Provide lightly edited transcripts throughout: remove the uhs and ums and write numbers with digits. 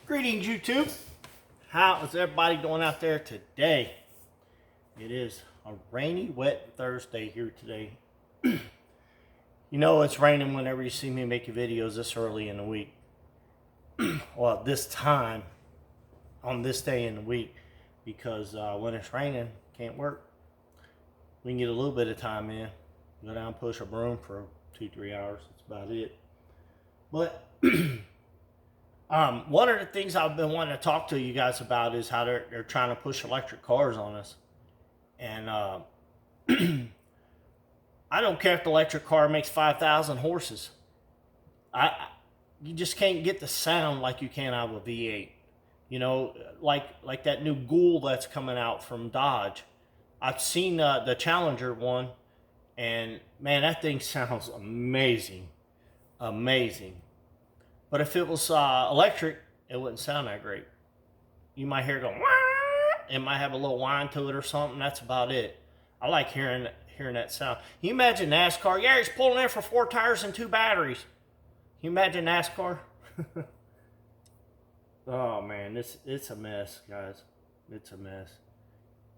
Greetings, YouTube. How is everybody doing out there today? It is a rainy, wet Thursday here today. You know it's raining whenever you see me making videos this early in the week. Well, this time, on this day in the week, because when it's raining, can't work. We can get a little bit of time in. Go down and push a broom for 2-3 hours. That's about it. But one of the things I've been wanting to talk to you guys about is how they're trying to push electric cars on us. And I don't care if the electric car makes 5,000 horses. You just can't get the sound like you can out of a V8. You know, like that new Ghoul that's coming out from Dodge. I've seen the Challenger one, and man, that thing sounds amazing, amazing. But if it was electric, it wouldn't sound that great. You might hear it go, wah! It might have a little whine to it or something. That's about it. I like hearing that sound. Can you imagine NASCAR? Yeah, he's pulling in for 4 tires and 2 batteries. Can you imagine NASCAR? Oh man, it's a mess, guys. It's a mess.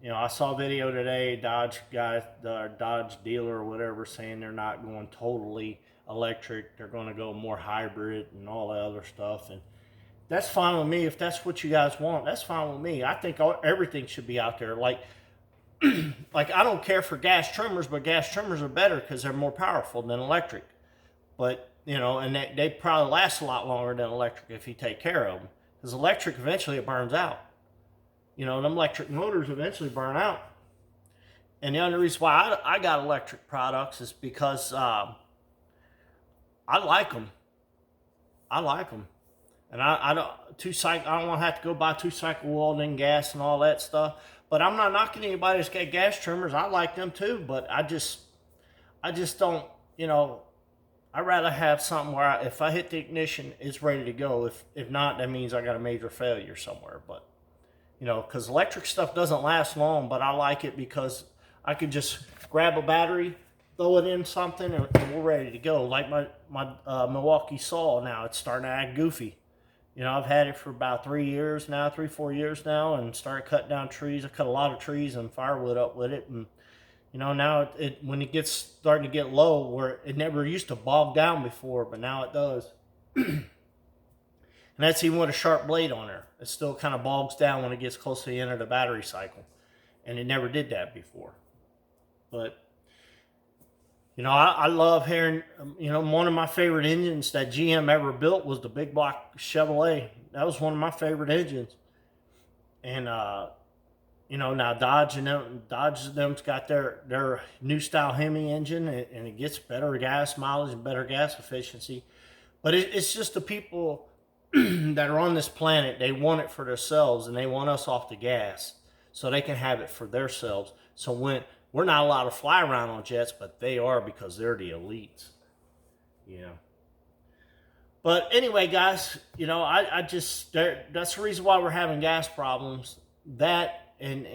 You know, I saw a video today, Dodge guy, the Dodge dealer or whatever, saying they're not going totally electric. They're going to go more hybrid and all that other stuff. And that's fine with me. If that's what you guys want, that's fine with me. I think everything should be out there. Like I don't care for gas trimmers, but gas trimmers are better because they're more powerful than electric. But, you know, and they probably last a lot longer than electric if you take care of them. Because electric, eventually it burns out. You know, them electric motors eventually burn out. And the only reason why I got electric products is because I like them. I like them. And I don't want to have to go buy 2-cycle welding gas and all that stuff. But I'm not knocking anybody that's got gas trimmers. I like them too. But I just don't, you know, I'd rather have something where if I hit the ignition, it's ready to go. If not, that means I got a major failure somewhere. But, you know, because electric stuff doesn't last long, but I like it because I could just grab a battery, throw it in something, and we're ready to go. Like my Milwaukee saw now, it's starting to act goofy. You know, I've had it for about 4 years now, and started cutting down trees. I cut a lot of trees and firewood up with it, and you know, now when it gets starting to get low, where it never used to bog down before, but now it does. And that's even with a sharp blade on there. It still kind of bogs down when it gets close to the end of the battery cycle. And it never did that before. But, you know, I love hearing, you know, one of my favorite engines that GM ever built was the big block Chevrolet. That was one of my favorite engines. And, you know, now Dodge them's got their new style Hemi engine, and it gets better gas mileage and better gas efficiency. But it's just the people that are on this planet, they want it for themselves, and they want us off the gas so they can have it for themselves. So when we're not allowed to fly around on jets, but they are because they're the elites. You know. But anyway, guys, you know, that's the reason why we're having gas problems. That and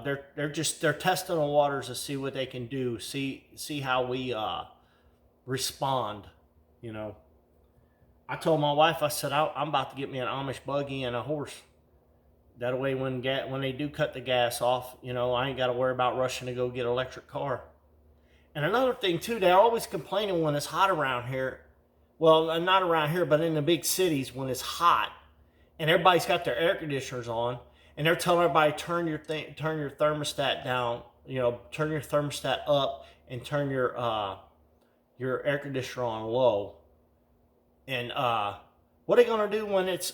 they're testing the waters to see what they can do, see how we respond. You know, I told my wife, I said I'm about to get me an Amish buggy and a horse. That way, when they do cut the gas off, you know, I ain't got to worry about rushing to go get an electric car. And another thing too, they're always complaining when it's hot around here. Well, not around here, but in the big cities when it's hot, and everybody's got their air conditioners on. And they're telling everybody, turn your thermostat down, you know, turn your thermostat up and turn your air conditioner on low. And what are they going to do when it's,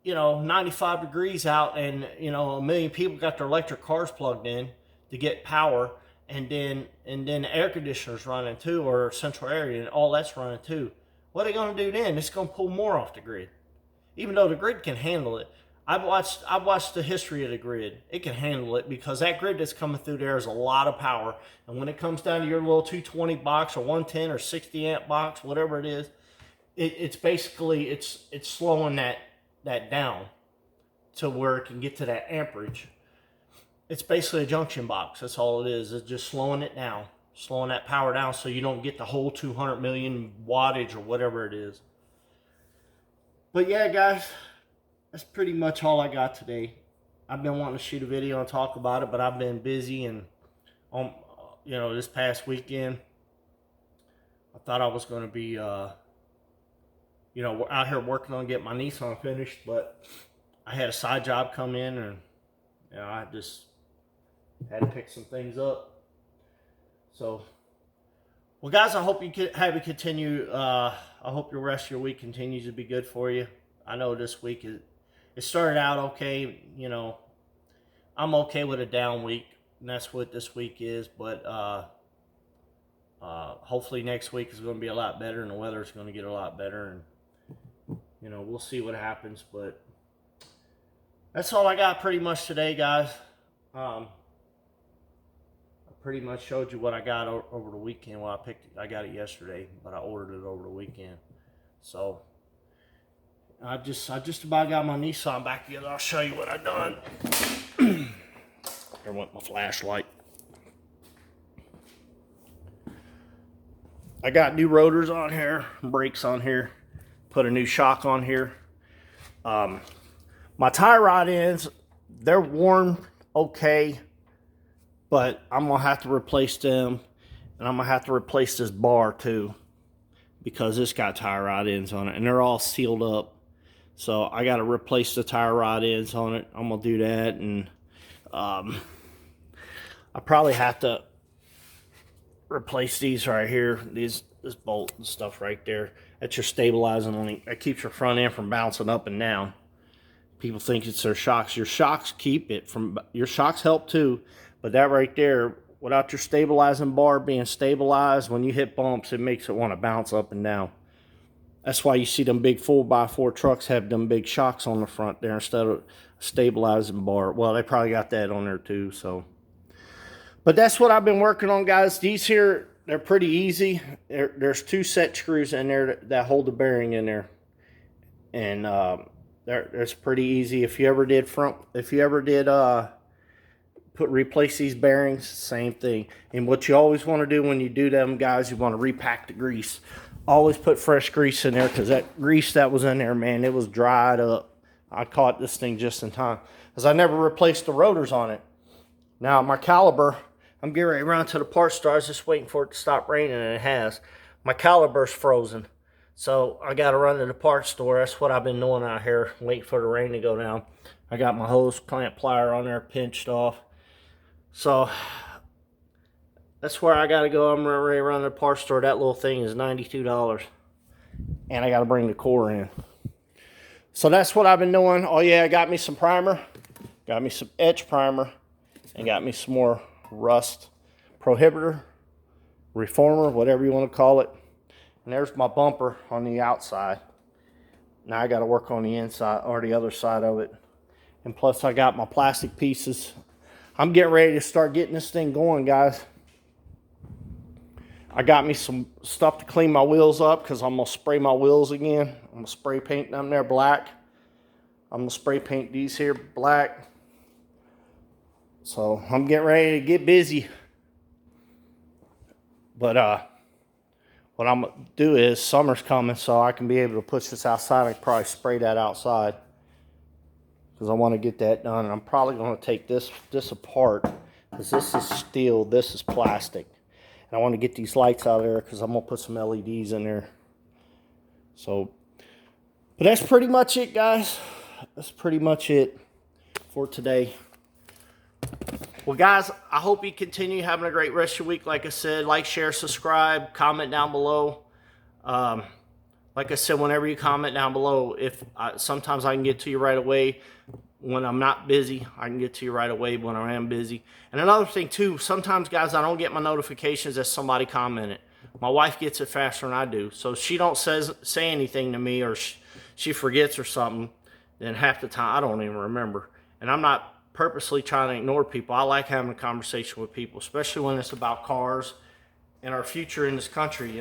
you know, 95 degrees out and, you know, 1 million people got their electric cars plugged in to get power, and then the air conditioner's running too, or central area, and all that's running too. What are they going to do then? It's going to pull more off the grid. Even though the grid can handle it. I've watched the history of the grid. It can handle it because that grid that's coming through there is a lot of power. And when it comes down to your little 220 box or 110 or 60 amp box, whatever it is, it's basically it's slowing that down to where it can get to that amperage. It's basically a junction box. That's all it is. It's just slowing it down, slowing that power down so you don't get the whole 200 million wattage or whatever it is. But yeah, guys, that's pretty much all I got today. I've been wanting to shoot a video and talk about it, but I've been busy, and this past weekend, I thought I was going to be, out here working on getting my Nissan finished, but I had a side job come in, and I just had to pick some things up. So, well, guys, I hope you have a continue. I hope your rest of your week continues to be good for you. I know this week it started out okay. I'm okay with a down week, and that's what this week is. But hopefully next week is going to be a lot better, and the weather is going to get a lot better, and we'll see what happens. But that's all I got pretty much today, guys. I pretty much showed you what I got over the weekend. Well, I got it yesterday, but I ordered it over the weekend. So I just about got my Nissan back together. I'll show you what I done. There went my flashlight. I got new rotors on here, brakes on here, put a new shock on here. My tie rod ends, they're worn okay, but I'm gonna have to replace them, and I'm gonna have to replace this bar too, because it's got tie rod ends on it, and they're all sealed up. So I got to replace the tie rod ends on it. I'm gonna do that, and I probably have to replace these right here. This bolt and stuff right there. That's your stabilizing link. That keeps your front end from bouncing up and down. People think it's their shocks. Your shocks keep it from. Your shocks help too, but that right there, without your stabilizing bar being stabilized, when you hit bumps, it makes it want to bounce up and down. That's why you see them big 4x4 trucks have them big shocks on the front there instead of stabilizing bar. Well, they probably got that on there too. So, but that's what I've been working on, guys. These here, they're pretty easy. There's 2 set screws in there that hold the bearing in there, and that's pretty easy. If you ever did replace these bearings, same thing. And what you always want to do when you do them, guys, you want to repack the grease. Always put fresh grease in there, because that grease that was in there, man, it was dried up. I caught this thing just in time, because I never replaced the rotors on it. Now my caliper, I'm getting ready to run to the parts store. I was just waiting for it to stop raining, and it has. My caliper's frozen, so I got to run to the parts store. That's what I've been doing out here, waiting for the rain to go down. I got my hose clamp plier on there pinched off. So that's where I got to go. I'm ready to run to the parts store. That little thing is $92. And I got to bring the core in. So that's what I've been doing. Oh yeah, I got me some primer. Got me some etch primer. And got me some more rust prohibitor, reformer, whatever you want to call it. And there's my bumper on the outside. Now I got to work on the inside, or the other side of it. And plus I got my plastic pieces. I'm getting ready to start getting this thing going, guys. I got me some stuff to clean my wheels up, because I'm going to spray my wheels again. I'm going to spray paint them there black. I'm going to spray paint these here black. So I'm getting ready to get busy. But what I'm going to do is, summer's coming, so I can be able to push this outside. I can probably spray that outside, because I want to get that done. And I'm probably going to take this apart, because this is steel, this is plastic. And I want to get these lights out of there, because I'm going to put some LEDs in there. So, but that's pretty much it, guys. That's pretty much it for today. Well, guys, I hope you continue having a great rest of your week. Like I said, like, share, subscribe, comment down below. Like I said, whenever you comment down below, sometimes I can get to you right away. When I'm not busy, I can get to you right away when I am busy. And another thing too, sometimes, guys, I don't get my notifications that somebody commented. My wife gets it faster than I do. So she don't say anything to me, or she forgets or something, then half the time I don't even remember. And I'm not purposely trying to ignore people. I like having a conversation with people, especially when it's about cars and our future in this country,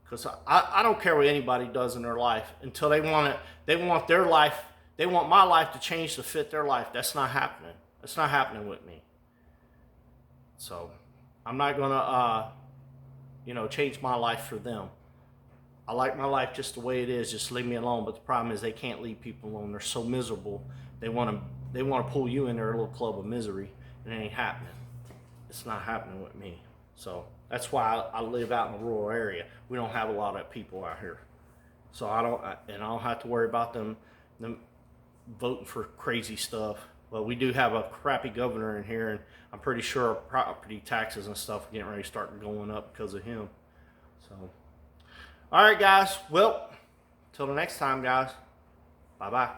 Because I don't care what anybody does in their life until they want their life. They want my life to change to fit their life. That's not happening. That's not happening with me. So I'm not gonna, change my life for them. I like my life just the way it is. Just leave me alone. But the problem is they can't leave people alone. They're so miserable. They want to pull you in their little club of misery, and it ain't happening. It's not happening with me. So that's why I live out in a rural area. We don't have a lot of people out here, so I don't have to worry about them voting for crazy stuff. But we do have a crappy governor in here, and I'm pretty sure our property taxes and stuff are getting ready to start going up because of him. So, all right, guys. Well, till the next time, guys. Bye bye.